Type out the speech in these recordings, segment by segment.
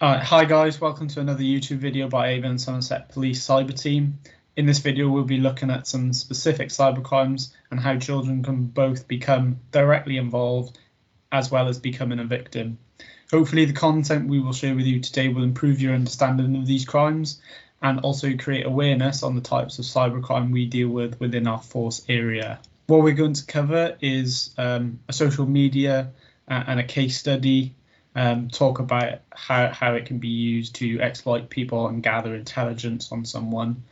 Hi guys, welcome to another YouTube video by Avon and Somerset Police Cyber Team. In this video we'll be looking at some specific cybercrimes and how children can both become directly involved as well as becoming a victim. Hopefully the content we will share with you today will improve your understanding of these crimes and also create awareness on the types of cybercrime we deal with within our force area. What we're going to cover is a social media and a case study. Talk about how it can be used to exploit people and gather intelligence on someone.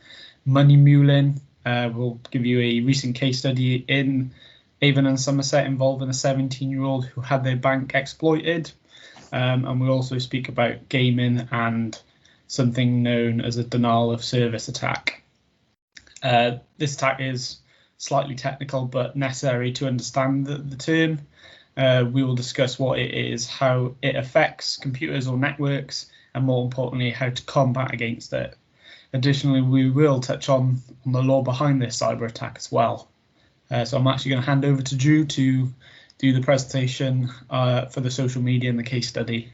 Money Muling will give you a recent case study in Avon and Somerset involving a 17-year-old who had their bank exploited. And we'll also speak about gaming and something known as a denial of service attack. This attack is slightly technical but necessary to understand the term. We will discuss what it is, how it affects computers or networks, and more importantly, how to combat against it. Additionally, we will touch on the law behind this cyber attack as well. So I'm actually going to hand over to Drew to do the presentation for the social media and the case study.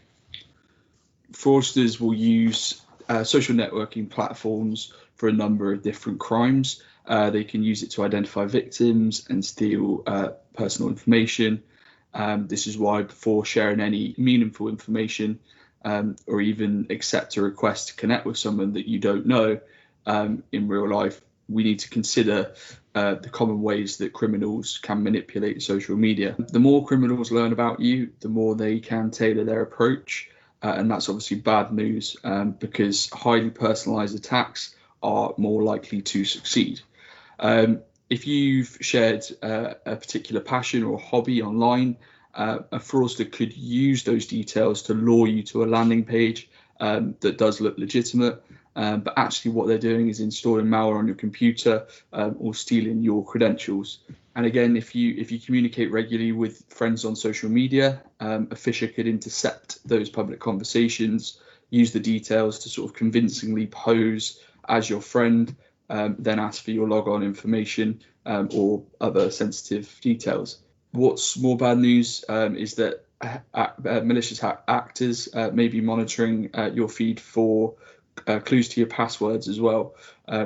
Fraudsters will use social networking platforms for a number of different crimes. They can use it to identify victims and steal personal information. This is why before sharing any meaningful information or even accept a request to connect with someone that you don't know in real life, we need to consider the common ways that criminals can manipulate social media. The more criminals learn about you, the more they can tailor their approach. And that's obviously bad news because highly personalized attacks are more likely to succeed. If you've shared a particular passion or hobby online, a fraudster could use those details to lure you to a landing page that does look legitimate, but actually what they're doing is installing malware on your computer or stealing your credentials. And again, if you communicate regularly with friends on social media, a phisher could intercept those public conversations, use the details to sort of convincingly pose as your friend, then ask for your logon information or other sensitive details. What's more bad news is that malicious actors may be monitoring your feed for clues to your passwords as well.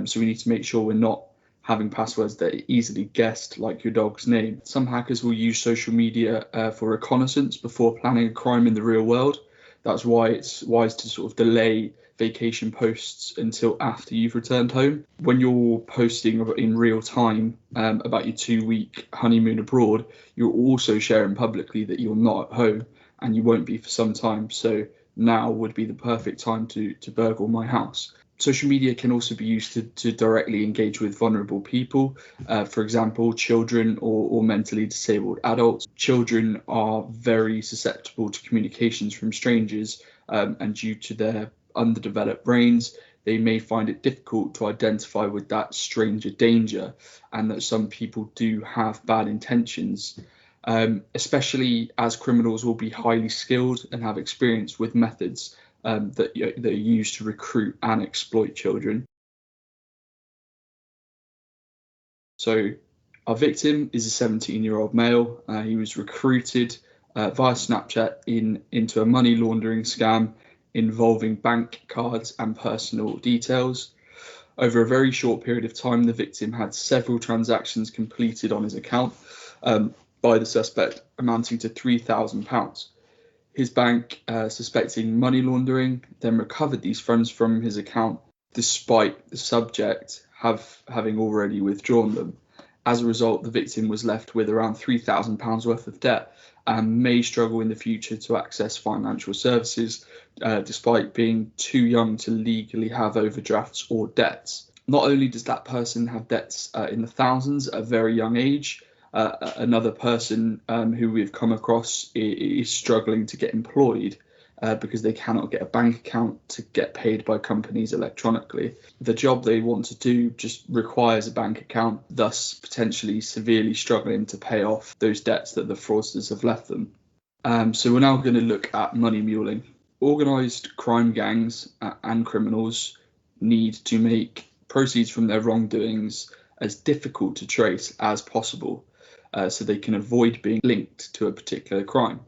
So we need to make sure we're not having passwords that are easily guessed, like your dog's name. Some hackers will use social media for reconnaissance before planning a crime in the real world. That's why it's wise to sort of delay vacation posts until after you've returned home. When you're posting in real time about your 2-week honeymoon abroad, you're also sharing publicly that you're not at home and you won't be for some time. So now would be the perfect time to burgle my house. Social media can also be used to directly engage with vulnerable people, for example, children or mentally disabled adults. Children are very susceptible to communications from strangers, and due to their underdeveloped brains, they may find it difficult to identify with that stranger danger, and that some people do have bad intentions, especially as criminals will be highly skilled and have experience with methods that are used to recruit and exploit children. So our victim is a 17-year-old male. He was recruited via Snapchat into a money laundering scam involving bank cards and personal details. Over a very short period of time, the victim had several transactions completed on his account by the suspect, amounting to £3,000. His bank, suspecting money laundering, then recovered these funds from his account, despite the subject having already withdrawn them. As a result, the victim was left with around £3,000 worth of debt and may struggle in the future to access financial services, despite being too young to legally have overdrafts or debts. Not only does that person have debts in the thousands at a very young age, another person who we've come across is struggling to get employed because they cannot get a bank account to get paid by companies electronically. The job they want to do just requires a bank account, thus potentially severely struggling to pay off those debts that the fraudsters have left them. So we're now going to look at money muling. Organised crime gangs and criminals need to make proceeds from their wrongdoings as difficult to trace as possible, so they can avoid being linked to a particular crime.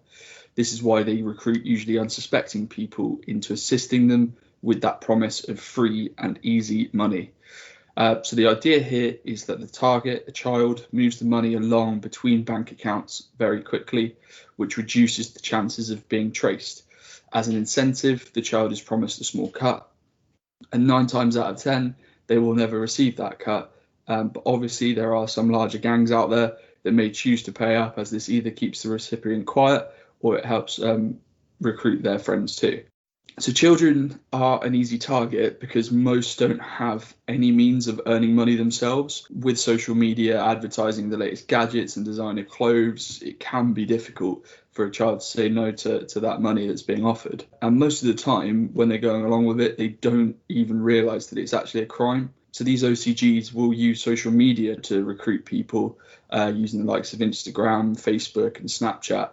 This is why they recruit usually unsuspecting people into assisting them with that promise of free and easy money. So the idea here is that the target, a child, moves the money along between bank accounts very quickly, which reduces the chances of being traced. As an incentive, the child is promised a small cut, and 9 times out of 10, they will never receive that cut. But obviously, there are some larger gangs out there that may choose to pay up, as this either keeps the recipient quiet or it helps recruit their friends too. So children are an easy target because most don't have any means of earning money themselves. With social media advertising the latest gadgets and designer clothes, it can be difficult for a child to say no to that money that's being offered. And most of the time, when they're going along with it, they don't even realise that it's actually a crime. So these OCGs will use social media to recruit people using the likes of Instagram, Facebook and Snapchat.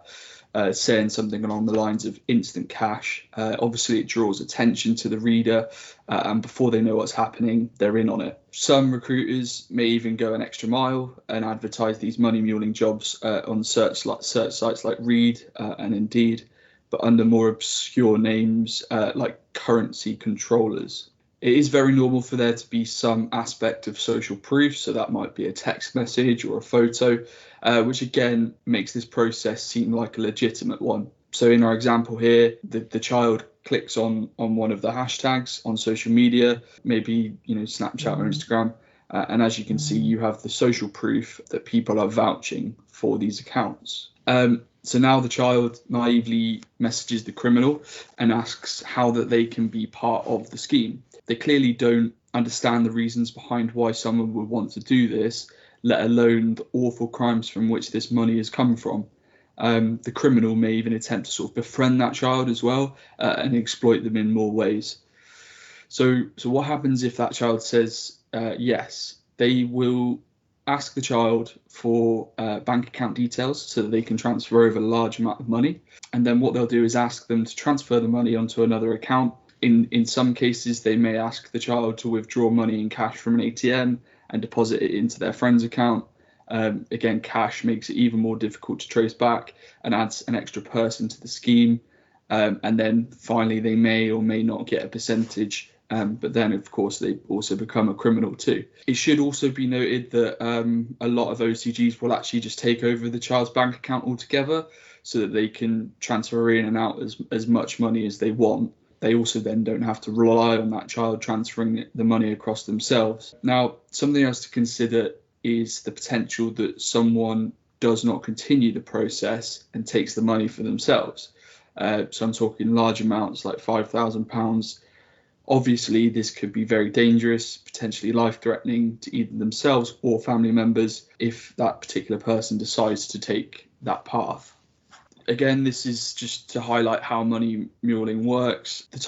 Saying something along the lines of instant cash. Obviously, it draws attention to the reader, and before they know what's happening, they're in on it. Some recruiters may even go an extra mile and advertise these money muling jobs on search sites like Reed and Indeed, but under more obscure names like currency controllers. It is very normal for there to be some aspect of social proof, so that might be a text message or a photo, which again makes this process seem like a legitimate one. So in our example here, the child clicks on one of the hashtags on social media, maybe Snapchat or Instagram, and as you can see, you have the social proof that people are vouching for these accounts. So now the child naively messages the criminal and asks how that they can be part of the scheme. They clearly don't understand the reasons behind why someone would want to do this, let alone the awful crimes from which this money has come from. The criminal may even attempt to sort of befriend that child as well and exploit them in more ways. So what happens if that child says yes? They will ask the child for bank account details so that they can transfer over a large amount of money. And then what they'll do is ask them to transfer the money onto another account. In some cases, they may ask the child to withdraw money in cash from an ATM and deposit it into their friend's account. Again, cash makes it even more difficult to trace back and adds an extra person to the scheme. And then finally, they may or may not get a percentage. But then, of course, they also become a criminal too. It should also be noted that a lot of OCGs will actually just take over the child's bank account altogether so that they can transfer in and out as much money as they want. They also then don't have to rely on that child transferring the money across themselves. Now, something else to consider is the potential that someone does not continue the process and takes the money for themselves. So I'm talking large amounts like £5,000. Obviously, this could be very dangerous, potentially life-threatening to either themselves or family members if that particular person decides to take that path. Again, this is just to highlight how money muling works. The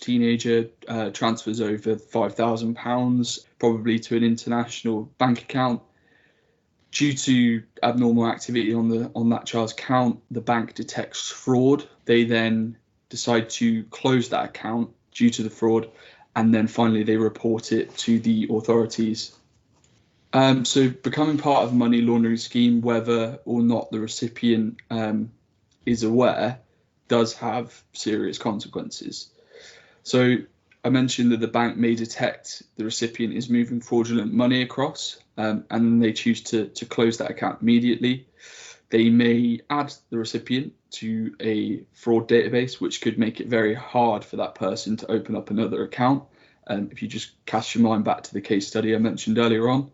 teenager transfers over £5,000, probably to an international bank account. Due to abnormal activity on that child's account, the bank detects fraud. They then decide to close that account due to the fraud, and then finally they report it to the authorities. So becoming part of a money laundering scheme, whether or not the recipient is aware, does have serious consequences. So I mentioned that the bank may detect the recipient is moving fraudulent money across, and they choose to close that account immediately. They may add the recipient to a fraud database, which could make it very hard for that person to open up another account. If you just cast your mind back to the case study I mentioned earlier on,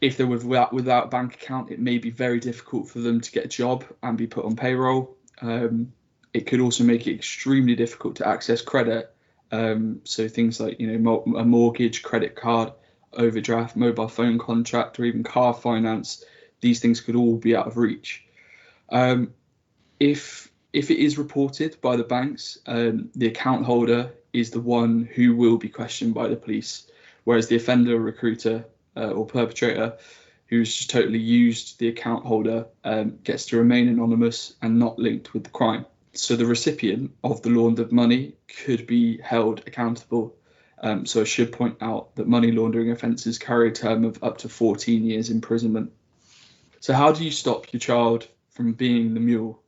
if they're without a bank account, it may be very difficult for them to get a job and be put on payroll. It could also make it extremely difficult to access credit. So things like a mortgage, credit card, overdraft, mobile phone contract, or even car finance, these things could all be out of reach. If it is reported by the banks, the account holder is the one who will be questioned by the police, whereas the offender, recruiter, or perpetrator who's just totally used the account holder gets to remain anonymous and not linked with the crime. So the recipient of the laundered money could be held accountable. So I should point out that money laundering offences carry a term of up to 14 years imprisonment. So how do you stop your child from being the mule?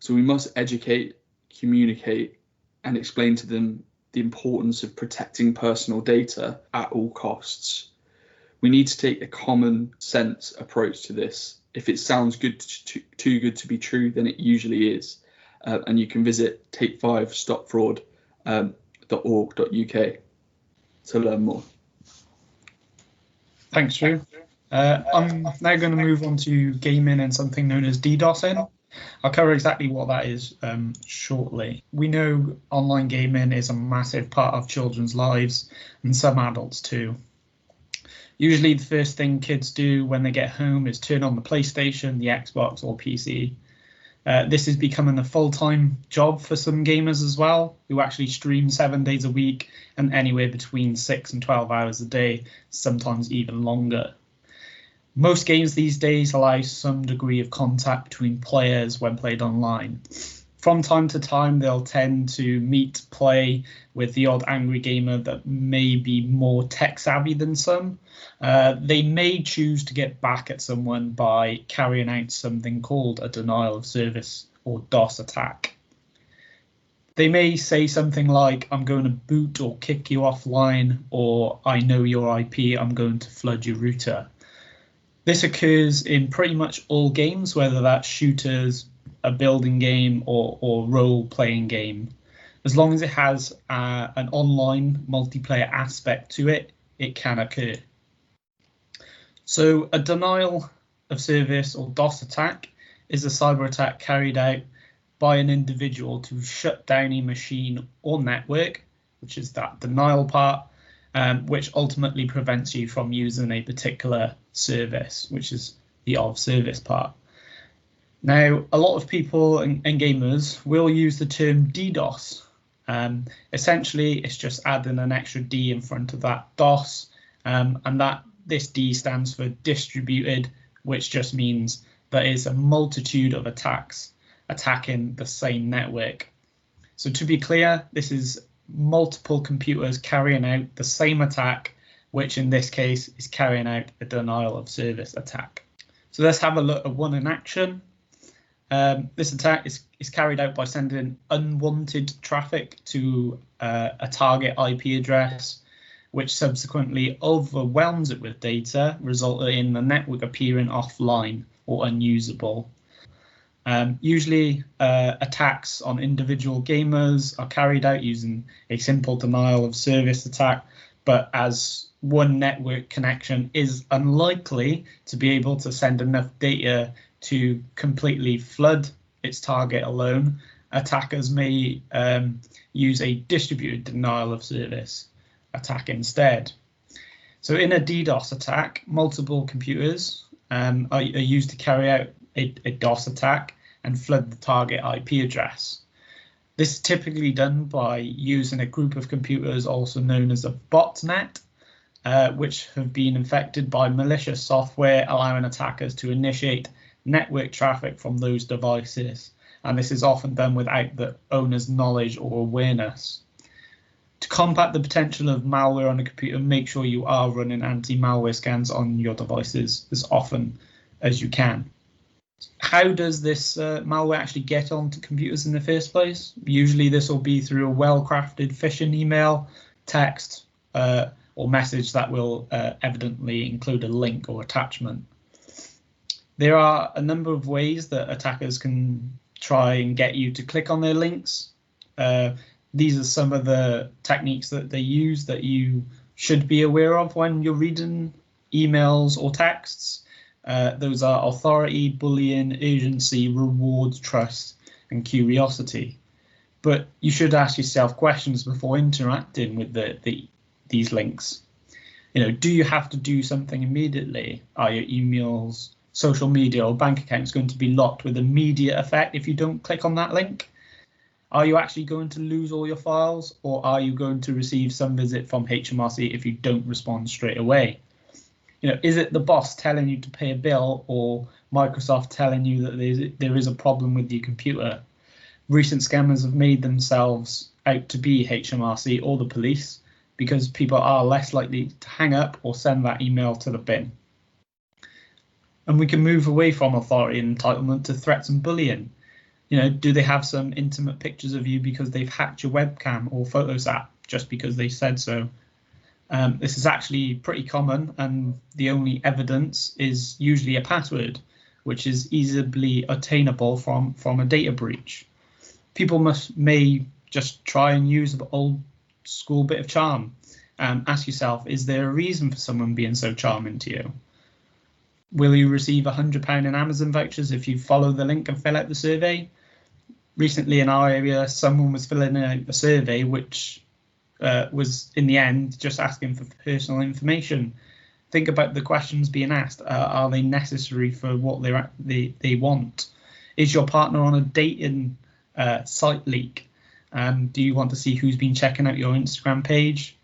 So we must educate, communicate, and explain to them the importance of protecting personal data at all costs. We need to take a common sense approach to this. If it sounds too good to be true, then it usually is. And you can visit take5stopfraud.org.uk to learn more. Thanks, Drew. I'm now going to move on to gaming and something known as DDoSing. I'll cover exactly what that is shortly. We know online gaming is a massive part of children's lives, and some adults too. Usually the first thing kids do when they get home is turn on the PlayStation, the Xbox or PC. This is becoming a full-time job for some gamers as well, who actually stream 7 days a week and anywhere between 6 and 12 hours a day, sometimes even longer. Most games these days allow some degree of contact between players when played online. From time to time, they'll tend to meet, play with the odd angry gamer that may be more tech savvy than some. They may choose to get back at someone by carrying out something called a denial of service or DOS attack. They may say something like, I'm going to boot or kick you offline, or I know your IP, I'm going to flood your router. This occurs in pretty much all games, whether that's shooters, a building game or role-playing game. As long as it has an online multiplayer aspect to it, it can occur. So a denial of service or DOS attack is a cyber attack carried out by an individual to shut down a machine or network, which is that denial part, which ultimately prevents you from using a particular service, which is the of service part. Now, a lot of people and gamers will use the term DDoS. Essentially, it's just adding an extra D in front of that DOS, and that this D stands for distributed, which just means there is a multitude of attacks attacking the same network. So to be clear, this is multiple computers carrying out the same attack, which in this case is carrying out a denial of service attack. So let's have a look at one in action. This attack is carried out by sending unwanted traffic to a target IP address, which subsequently overwhelms it with data, resulting in the network appearing offline or unusable. Usually attacks on individual gamers are carried out using a simple denial of service attack, but as one network connection is unlikely to be able to send enough data to completely flood its target alone, attackers may use a distributed denial of service attack instead. So in a DDoS attack, multiple computers are used to carry out a DOS attack and flood the target IP address. This is typically done by using a group of computers also known as a botnet, which have been infected by malicious software, allowing attackers to initiate network traffic from those devices. And this is often done without the owner's knowledge or awareness. To combat the potential of malware on a computer, make sure you are running anti-malware scans on your devices as often as you can. How does this malware actually get onto computers in the first place? Usually this will be through a well-crafted phishing email, text, or message that will evidently include a link or attachment. There are a number of ways that attackers can try and get you to click on their links. These are some of the techniques that they use that you should be aware of when you're reading emails or texts. Those are authority, bullying, urgency, reward, trust, and curiosity. But you should ask yourself questions before interacting with these links. Do you have to do something immediately? Are your emails, social media, or bank accounts going to be locked with immediate effect if you don't click on that link? Are you actually going to lose all your files, or are you going to receive some visit from HMRC if you don't respond straight away? Is it the boss telling you to pay a bill, or Microsoft telling you that there is a problem with your computer? Recent scammers have made themselves out to be HMRC or the police because people are less likely to hang up or send that email to the bin. And we can move away from authority and entitlement to threats and bullying. Do they have some intimate pictures of you because they've hacked your webcam or Photos app just because they said so? This is actually pretty common, and the only evidence is usually a password, which is easily attainable from a data breach. People may just try and use an old school bit of charm. Ask yourself, is there a reason for someone being so charming to you? Will you receive £100 in Amazon vouchers if you follow the link and fill out the survey? Recently in our area, someone was filling out a survey which was in the end just asking for personal information. Think about the questions being asked. Are they necessary for what they want? Is your partner on a dating site leak? Do you want to see who's been checking out your Instagram page?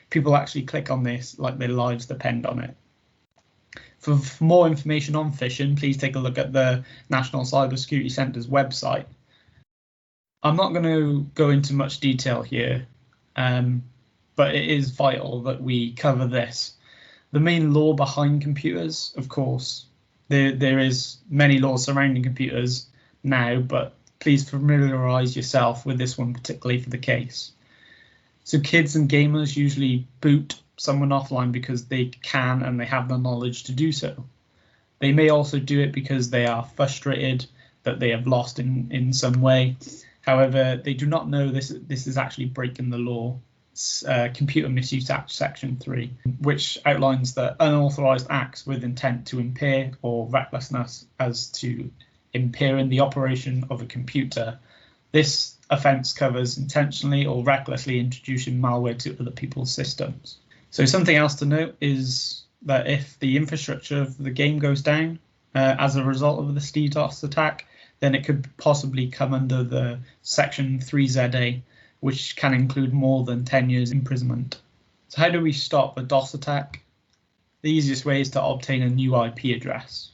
People actually click on this like their lives depend on it. For more information on phishing, please take a look at the National Cybersecurity Centre's website. I'm not going to go into much detail here, but it is vital that we cover this. The main law behind computers, of course, there is many laws surrounding computers now, but please familiarise yourself with this one, particularly for the case. So kids and gamers usually boot someone offline because they can and they have the knowledge to do so. They may also do it because they are frustrated that they have lost in some way. However, they do not know this is actually breaking the law. Computer Misuse Act Section 3, which outlines the unauthorised acts with intent to impair or recklessness as to impairing the operation of a computer. This offence covers intentionally or recklessly introducing malware to other people's systems. So something else to note is that if the infrastructure of the game goes down as a result of this DDoS attack, then it could possibly come under the Section 3ZA, which can include more than 10 years imprisonment. So how do we stop a DOS attack? The easiest way is to obtain a new IP address.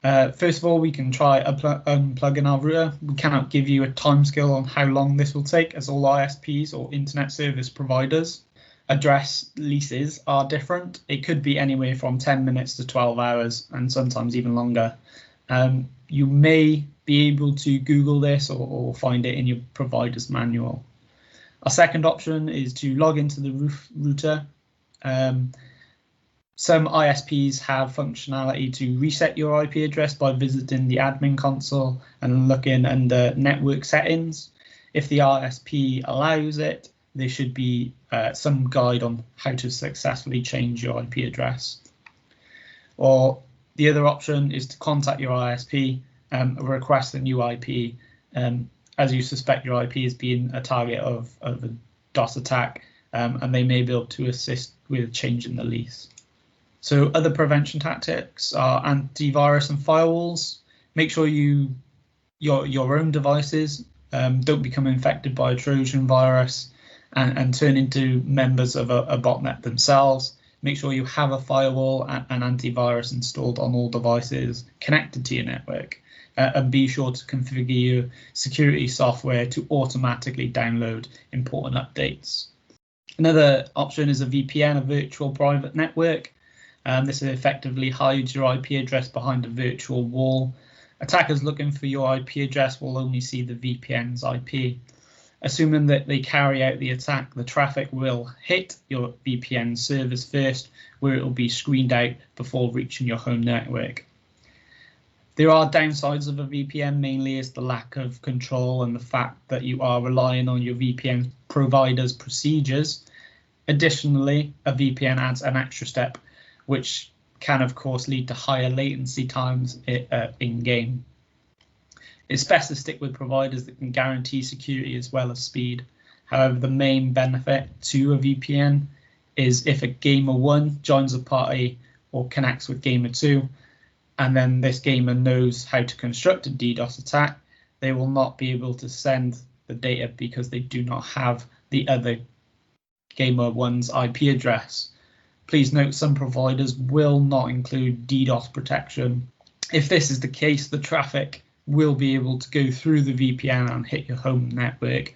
First of all, we can try unplugging our router. We cannot give you a timescale on how long this will take, as all ISPs or internet service providers address leases are different. It could be anywhere from 10 minutes to 12 hours and sometimes even longer. You may be able to Google this or find it in your provider's manual. Our second option is to log into the router. Some ISPs have functionality to reset your IP address by visiting the admin console and looking under network settings. If the ISP allows it, there should be some guide on how to successfully change your IP address. Or the other option is to contact your ISP and request a new IP, as you suspect your IP is being a target of a DOS attack, and they may be able to assist with changing the lease. So other prevention tactics are antivirus and firewalls. Make sure your own devices don't become infected by a Trojan virus and turn into members of a botnet themselves. Make sure you have a firewall and antivirus installed on all devices connected to your network. And be sure to configure your security software to automatically download important updates. Another option is a VPN, a virtual private network. This effectively hides your IP address behind a virtual wall. Attackers looking for your IP address will only see the VPN's IP. Assuming that they carry out the attack, the traffic will hit your VPN servers first, where it will be screened out before reaching your home network. There are downsides of a VPN, mainly is the lack of control and the fact that you are relying on your VPN provider's procedures. Additionally, a VPN adds an extra step, which can of course lead to higher latency times in-game. It's best to stick with providers that can guarantee security as well as speed. However, the main benefit to a VPN is if a gamer 1 joins a party or connects with gamer 2, and then this gamer knows how to construct a DDoS attack, they will not be able to send the data because they do not have the other gamer 1's IP address. Please note some providers will not include DDoS protection. If this is the case, the traffic will be able to go through the VPN and hit your home network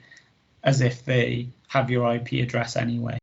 as if they have your IP address anyway.